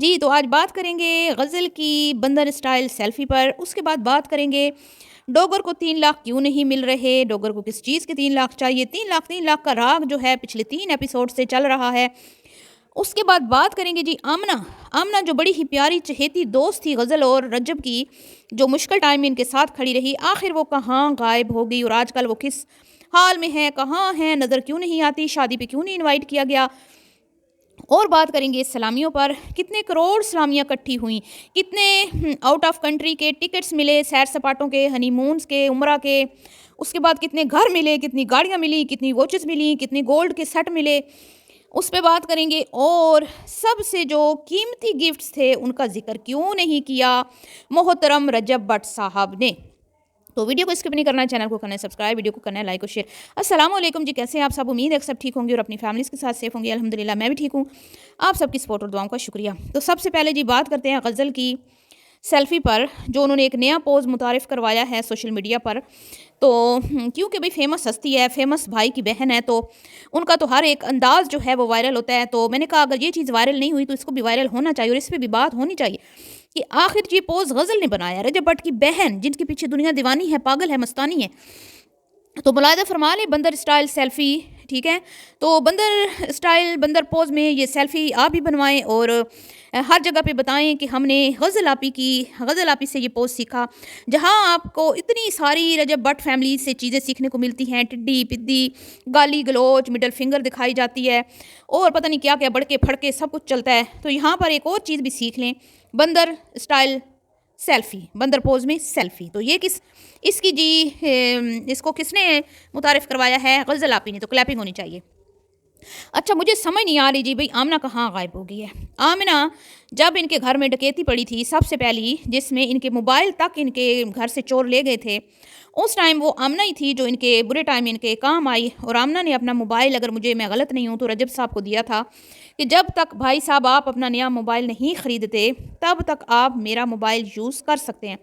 جی تو آج بات کریں گے غزل کی بندر اسٹائل سیلفی پر، اس کے بعد بات کریں گے ڈوگر کو 3 لاکھ کیوں نہیں مل رہے، ڈوگر کو کس چیز کے 3 لاکھ چاہیے، 3 لاکھ کا راگ جو ہے پچھلے 3 ایپیسوڈ سے چل رہا ہے۔ اس کے بعد بات کریں گے جی آمنہ جو بڑی ہی پیاری چہیتی دوست تھی غزل اور رجب کی، جو مشکل ٹائم میں ان کے ساتھ کھڑی رہی، آخر وہ کہاں غائب ہو گئی اور آج کل وہ کس حال میں ہے، کہاں ہے، نظر کیوں نہیں آتی، شادی پہ کیوں نہیں انوائٹ کیا گیا۔ اور بات کریں گے سلامیوں پر، کتنے کروڑ سلامیاں کٹھی ہوئیں، کتنے آؤٹ آف کنٹری کے ٹکٹس ملے، سیر سپاٹوں کے، ہنی مونز کے، عمرہ کے، اس کے بعد کتنے گھر ملے، کتنی گاڑیاں ملی، کتنی واچز ملی، کتنے گولڈ کے سیٹ ملے، اس پہ بات کریں گے۔ اور سب سے جو قیمتی گفٹس تھے ان کا ذکر کیوں نہیں کیا محترم رجب بٹ صاحب نے۔ تو ویڈیو کو اسکپ نہیں کرنا ہے، چینل کو کرنا ہے سبسکرائب، ویڈیو کو کرنا ہے لائک اور شیئر۔ السلام علیکم جی، کیسے ہیں آپ سب؟ امید ہے کہ سب ٹھیک ہوں گے اور اپنی فیملیز کے ساتھ سیف ہوں گے۔ الحمدللہ میں بھی ٹھیک ہوں، آپ سب کی سپورٹ اور دعاؤں کا شکریہ۔ تو سب سے پہلے جی بات کرتے ہیں غزل کی سیلفی پر، جو انہوں نے ایک نیا پوز متعارف کروایا ہے سوشل میڈیا پر۔ تو کیونکہ بھئی فیمس ہستی ہے، فیمس بھائی کی بہن ہے، تو ان کا تو ہر ایک انداز جو ہے وہ وائرل ہوتا ہے۔ تو میں نے کہا اگر یہ چیز وائرل نہیں ہوئی تو اس کو بھی وائرل ہونا چاہیے اور اس پہ بھی بات ہونی چاہیے کہ آخر یہ پوز غزل نے بنایا، رجب بٹ کی بہن جن کے پیچھے دنیا دیوانی ہے، پاگل ہے، مستانی ہے۔ تو ملاحظہ فرما لیں بندر اسٹائل سیلفی، ٹھیک ہے؟ تو بندر اسٹائل بندر پوز میں یہ سیلفی آپ بھی بنوائیں اور ہر جگہ پہ بتائیں کہ ہم نے غزل آپی سے یہ پوز سیکھا، جہاں آپ کو اتنی ساری رجب بٹ فیملی سے چیزیں سیکھنے کو ملتی ہیں، ٹڈی پدی، گالی گلوچ، مڈل فنگر دکھائی جاتی ہے اور پتہ نہیں کیا کیا بڑکے پھڑکے سب کچھ چلتا ہے۔ تو یہاں پر ایک اور چیز بھی سیکھ لیں، بندر اسٹائل سیلفی، بندر پوز میں سیلفی۔ تو یہ اس کی جی اس کو کس نے متعارف کروایا ہے؟ غزل آپی نے، تو کلیپنگ ہونی چاہیے۔ اچھا مجھے سمجھ نہیں آ رہی جی بھئی آمنہ کہاں غائب ہو گئی ہے۔ آمنہ جب ان کے گھر میں ڈکیتی پڑی تھی سب سے پہلی، جس میں ان کے موبائل تک ان کے گھر سے چور لے گئے تھے، اس ٹائم وہ آمنہ ہی تھی جو ان کے برے ٹائم ان کے کام آئی، اور آمنہ نے اپنا موبائل، اگر میں غلط نہیں ہوں تو رجب صاحب کو دیا تھا کہ جب تک بھائی صاحب آپ اپنا نیا موبائل نہیں خریدتے تب تک آپ میرا موبائل یوز کر سکتے ہیں۔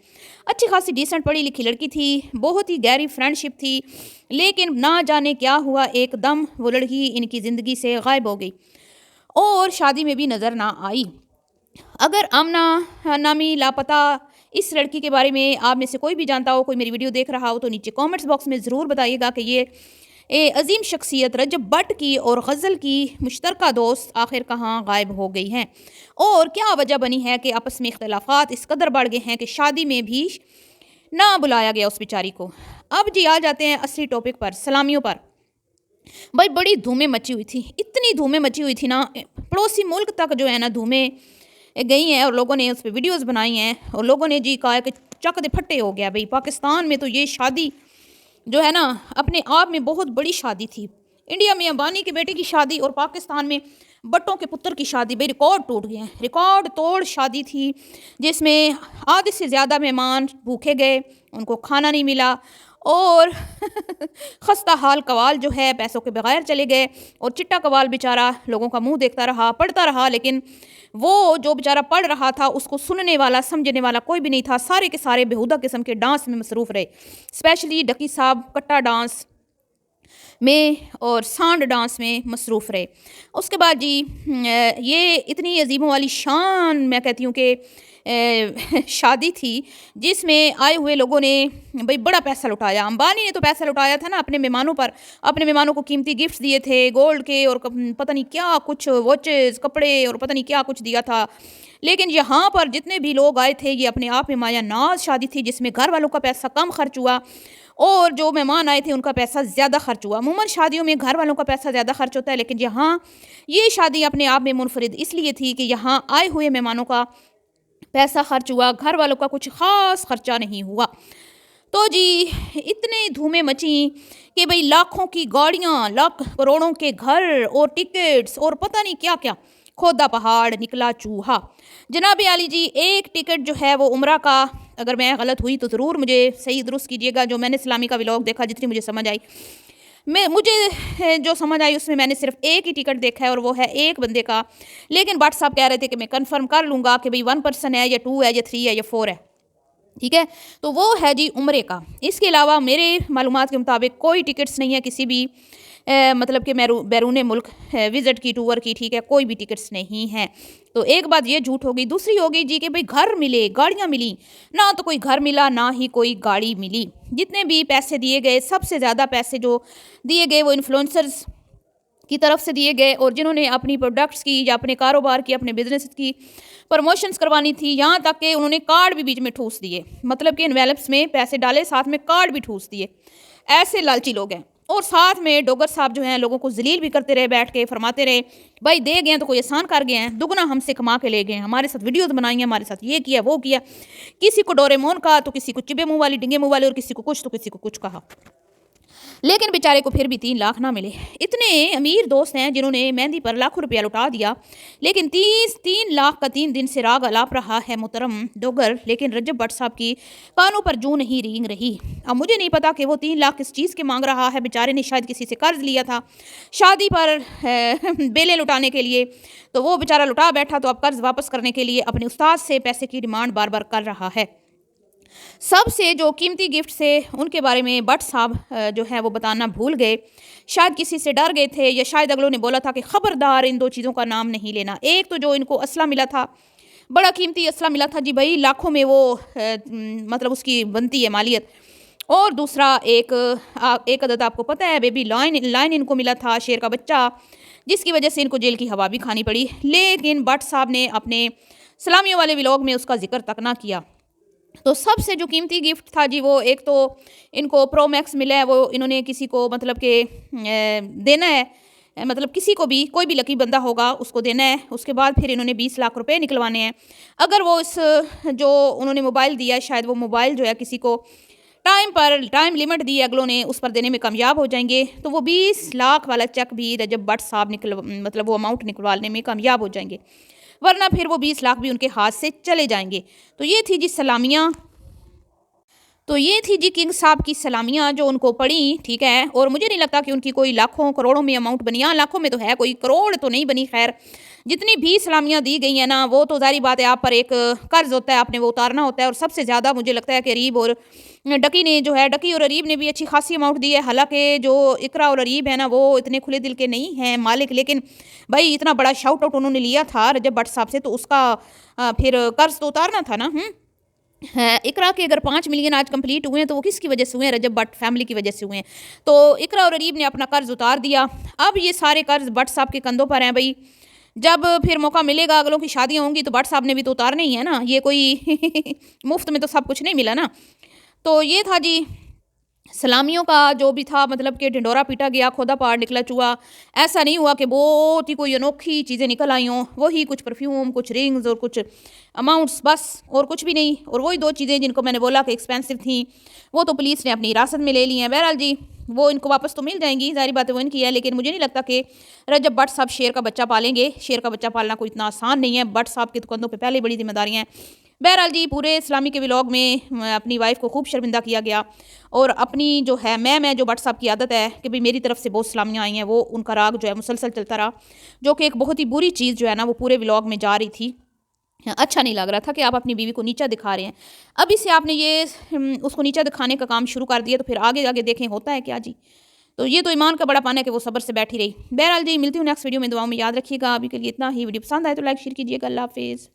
اچھی خاصی ڈیسنٹ پڑھی لکھی لڑکی تھی، بہت ہی گہری فرینڈ شپ تھی، لیکن نہ جانے کیا ہوا ایک دم وہ لڑکی ان کی زندگی سے غائب ہو گئی اور شادی میں بھی نظر نہ آئی۔ اگر آمنہ نامی لاپتہ اس لڑکی کے بارے میں آپ میں سے کوئی بھی جانتا ہو، کوئی میری ویڈیو دیکھ رہا ہو، تو نیچے کامنٹس باکس میں ضرور بتائیے گا کہ یہ عظیم شخصیت رجب بٹ کی اور غزل کی مشترکہ دوست آخر کہاں غائب ہو گئی ہیں، اور کیا وجہ بنی ہے کہ آپس میں اختلافات اس قدر بڑھ گئے ہیں کہ شادی میں بھی نہ بلایا گیا اس بیچاری کو۔ اب جی آ جاتے ہیں اصلی ٹاپک پر، سلامیوں پر۔ بھائی بڑی دھومیں مچی ہوئی تھی، اتنی دھومیں مچی ہوئی تھی نا، پڑوسی ملک تک جو ہے نا دھومیں گئی ہیں اور لوگوں نے اس پہ ویڈیوز بنائی ہیں اور لوگوں نے جی کہا کہ چک دے پھٹے ہو گیا۔ بھئی پاکستان میں تو یہ شادی جو ہے نا اپنے آپ میں بہت بڑی شادی تھی، انڈیا میں امبانی کے بیٹے کی شادی اور پاکستان میں بٹوں کے پتر کی شادی، بھئی ریکارڈ ٹوٹ گئے ہیں، ریکارڈ توڑ شادی تھی، جس میں آدھے سے زیادہ مہمان بھوکے گئے، ان کو کھانا نہیں ملا اور خستہ حال قوال جو ہے پیسوں کے بغیر چلے گئے، اور چٹا قوال بیچارہ لوگوں کا منہ دیکھتا رہا، پڑھتا رہا، لیکن وہ جو بیچارہ پڑھ رہا تھا اس کو سننے والا سمجھنے والا کوئی بھی نہیں تھا، سارے کے سارے بےہودہ قسم کے ڈانس میں مصروف رہے، اسپیشلی ڈکی صاحب کٹا ڈانس میں اور سانڈ ڈانس میں مصروف رہے۔ اس کے بعد جی یہ اتنی عظیموں والی شان میں کہتی ہوں کہ شادی تھی جس میں آئے ہوئے لوگوں نے بھئی بڑا پیسہ لٹایا۔ امبانی نے تو پیسہ لٹایا تھا نا اپنے مہمانوں پر، اپنے مہمانوں کو قیمتی گفٹس دیے تھے، گولڈ کے اور پتہ نہیں کیا کچھ واچز، کپڑے اور پتہ نہیں کیا کچھ دیا تھا، لیکن یہاں پر جتنے بھی لوگ آئے تھے یہ اپنے آپ میں مایا ناز شادی تھی، جس میں گھر والوں کا پیسہ کم خرچ ہوا اور جو مہمان آئے تھے ان کا پیسہ زیادہ خرچ ہوا۔ عموماً شادیوں میں گھر والوں کا پیسہ زیادہ خرچ ہوتا ہے، لیکن یہاں یہ شادی اپنے آپ میں منفرد اس لیے تھی کہ یہاں آئے ہوئے مہمانوں کا پیسہ خرچ ہوا، گھر والوں کا کچھ خاص خرچہ نہیں ہوا۔ تو جی اتنے دھومیں مچیں کہ بھئی لاکھوں کی گاڑیاں، لاکھ کروڑوں کے گھر اور ٹکٹس اور پتہ نہیں کیا کیا، کھودا پہاڑ نکلا چوہا۔ جناب عالی جی ایک ٹکٹ جو ہے وہ عمرہ کا، اگر میں غلط ہوئی تو ضرور مجھے صحیح درست کیجیے گا، جو میں نے اسلامی کا ولاگ دیکھا جتنی مجھے سمجھ آئی، مجھے جو سمجھ آئی اس میں نے صرف ایک ہی ٹکٹ دیکھا ہے اور وہ ہے ایک بندے کا، لیکن بٹ صاحب کہہ رہے تھے کہ میں کنفرم کر لوں گا کہ بھئی 1 پرسن ہے یا 2 ہے یا 3 ہے یا 4 ہے، ٹھیک ہے؟ تو وہ ہے جی عمرے کا۔ اس کے علاوہ میرے معلومات کے مطابق کوئی ٹکٹس نہیں ہے کسی بھی مطلب کہ بیرون ملک وزٹ کی، ٹور کی، ٹھیک ہے، کوئی بھی ٹکٹس نہیں ہیں. تو ایک بات یہ جھوٹ ہوگی. دوسری ہوگی جی کہ بھئی گھر ملے، گاڑیاں ملی. نہ تو کوئی گھر ملا، نہ ہی کوئی گاڑی ملی. جتنے بھی پیسے دیے گئے، سب سے زیادہ پیسے جو دیے گئے وہ انفلوئنسرز کی طرف سے دیے گئے، اور جنہوں نے اپنی پروڈکٹس کی یا اپنے کاروبار کی، اپنے بزنس کی پروموشنز کروانی تھی، یہاں تک کہ انہوں نے کارڈ بھی بیچ میں ٹھوس دیے. مطلب کہ انویلپس میں پیسے ڈالے، ساتھ میں کارڈ بھی ٹھوس دیے. ایسے لالچی لوگ ہیں. اور ساتھ میں ڈوگر صاحب جو ہیں لوگوں کو ذلیل بھی کرتے رہے، بیٹھ کے فرماتے رہے بھائی دے گئے ہیں تو کوئی احسان کر گئے ہیں، دگنا ہم سے کما کے لے گئے ہیں، ہمارے ساتھ ویڈیوز بنائی ہیں، ہمارے ساتھ یہ کیا وہ کیا. کسی کو ڈوریمون کہا تو کسی کو چبے منہ والی ڈنگے منہ والے، اور کسی کو کچھ تو کسی کو کچھ کہا. لیکن بیچارے کو پھر بھی 3 لاکھ نہ ملے. اتنے امیر دوست ہیں جنہوں نے مہندی پر لاکھوں روپیہ لٹا دیا، لیکن 3 لاکھ کا 3 دن سے راگ الاپ رہا ہے محترم ڈوگر. لیکن رجب بٹ صاحب کی کانوں پر جوں نہیں رینگ رہی. اب مجھے نہیں پتا کہ وہ 3 لاکھ کس چیز کے مانگ رہا ہے. بیچارے نے شاید کسی سے قرض لیا تھا شادی پر بیلے لٹانے کے لیے، تو وہ بیچارہ لٹا بیٹھا، تو اب قرض واپس کرنے کے لیے اپنے استاد سے پیسے کی ڈیمانڈ بار بار کر رہا ہے. سب سے جو قیمتی گفٹ سے ان کے بارے میں بٹ صاحب جو ہے وہ بتانا بھول گئے. شاید کسی سے ڈر گئے تھے، یا شاید اگلوں نے بولا تھا کہ خبردار ان 2 چیزوں کا نام نہیں لینا. ایک تو جو ان کو اسلحہ ملا تھا، بڑا قیمتی اسلحہ ملا تھا جی بھائی، لاکھوں میں وہ مطلب اس کی بنتی ہے مالیت. اور دوسرا ایک عدد آپ کو پتہ ہے بیبی لائن ان کو ملا تھا، شیر کا بچہ، جس کی وجہ سے ان کو جیل کی ہوا بھی کھانی پڑی. لیکن بٹ صاحب نے اپنے سلامیوں والے ولاگ میں اس کا ذکر تک نہ کیا. تو سب سے جو قیمتی گفٹ تھا جی، وہ ایک تو ان کو پرو میکس ملا ہے، وہ انہوں نے کسی کو مطلب کہ دینا ہے، مطلب کسی کو بھی، کوئی بھی لکی بندہ ہوگا اس کو دینا ہے. اس کے بعد پھر انہوں نے 20 لاکھ روپے نکلوانے ہیں. اگر وہ اس جو انہوں نے موبائل دیا، شاید وہ موبائل جو ہے کسی کو ٹائم لیمٹ دی اگلوں نے، اس پر دینے میں کامیاب ہو جائیں گے، تو وہ 20 لاکھ والا چیک بھی رجب بٹ صاحب مطلب وہ اماؤنٹ نکلوانے میں کامیاب ہو جائیں گے، ورنہ پھر وہ 20 لاکھ بھی ان کے ہاتھ سے چلے جائیں گے. تو یہ تھی جی سلامیاں، تو یہ تھی جی کنگ صاحب کی سلامیاں جو ان کو پڑیں، ٹھیک ہے. اور مجھے نہیں لگتا کہ ان کی کوئی لاکھوں کروڑوں میں اماؤنٹ بنی. ہاں لاکھوں میں تو ہے، کوئی کروڑ تو نہیں بنی. خیر جتنی بھی سلامیاں دی گئی ہیں نا، وہ تو ظاہری بات ہے آپ پر ایک قرض ہوتا ہے، آپ نے وہ اتارنا ہوتا ہے. اور سب سے زیادہ مجھے لگتا ہے کہ اریب اور ڈکی نے جو ہے، ڈکی اور اریب نے بھی اچھی خاصی اماؤنٹ دی ہے. حالانکہ جو اقرا اور اریب ہے نا، وہ اتنے کھلے دل کے نہیں ہیں مالک، لیکن بھائی اتنا بڑا شاؤٹ آؤٹ انہوں نے لیا تھا رجب بٹ صاحب سے، تو اس کا پھر قرض تو اتارنا تھا نا. اقرا کے اگر 5 ملین آج کمپلیٹ ہوئے ہیں تو وہ کس کی وجہ سے ہوئے ہیں؟ رجب بٹ فیملی کی وجہ سے ہوئے ہیں. تو اقرا اور اریب نے اپنا قرض اتار دیا. اب یہ سارے قرض بٹ صاحب کے کندھوں پر ہیں. بھائی جب پھر موقع ملے گا، اگلوں کی شادیاں ہوں گی، تو بٹ صاحب نے بھی تو اتارنے ہی ہے نا. یہ کوئی مفت میں تو سب کچھ نہیں ملا نا. تو یہ تھا جی سلامیوں کا جو بھی تھا، مطلب کہ ڈنڈورا پیٹا گیا، کھودا پاڑ نکلا چوہا. ایسا نہیں ہوا کہ بہت ہی کوئی انوکھی چیزیں نکل آئی ہوں. وہی کچھ پرفیوم، کچھ رنگز اور کچھ اماؤنٹس، بس اور کچھ بھی نہیں. اور وہی 2 چیزیں جن کو میں نے بولا کہ ایکسپینسو تھیں، وہ تو پولیس نے اپنی حراست میں لے لی ہیں. بہرحال جی وہ ان کو واپس تو مل جائیں گی، ظاہری بات ہے وہ ان کی ہے. لیکن مجھے نہیں لگتا کہ رجب بٹ صاحب شیر کا بچہ پالیں گے. شیر کا بچہ پالنا کوئی اتنا آسان نہیں ہے. بٹ صاحب کے کندھوں پہ پہلے بڑی ذمہ داریاں ہیں. بہرحال جی پورے اسلامی کے ولاگ میں اپنی وائف کو خوب شرمندہ کیا گیا. اور اپنی جو ہے میں جو بٹ صاحب کی عادت ہے کہ بھئی میری طرف سے بہت سلامیاں آئی ہیں، وہ ان کا راگ جو ہے مسلسل چلتا رہا، جو کہ ایک بہت ہی بری چیز جو ہے نا وہ پورے ولاگ میں جا رہی تھی. اچھا نہیں لگ رہا تھا کہ آپ اپنی بیوی کو نیچا دکھا رہے ہیں. ابھی سے آپ نے یہ اس کو نیچا دکھانے کا کام شروع کر دیا، تو پھر آگے دیکھیں ہوتا ہے کیا جی. تو یہ تو ایمان کا بڑا پانا ہے کہ وہ صبر سے بیٹھی رہی. بہرحال جی ملتی ہوں نیکسٹ ویڈیو میں. دعاؤں میں یاد رکھیے گا. ابھی کے لیے اتنا ہی. ویڈیو پسند آئے تو لائک شیئر کیجیے گا. اللہ حافظ.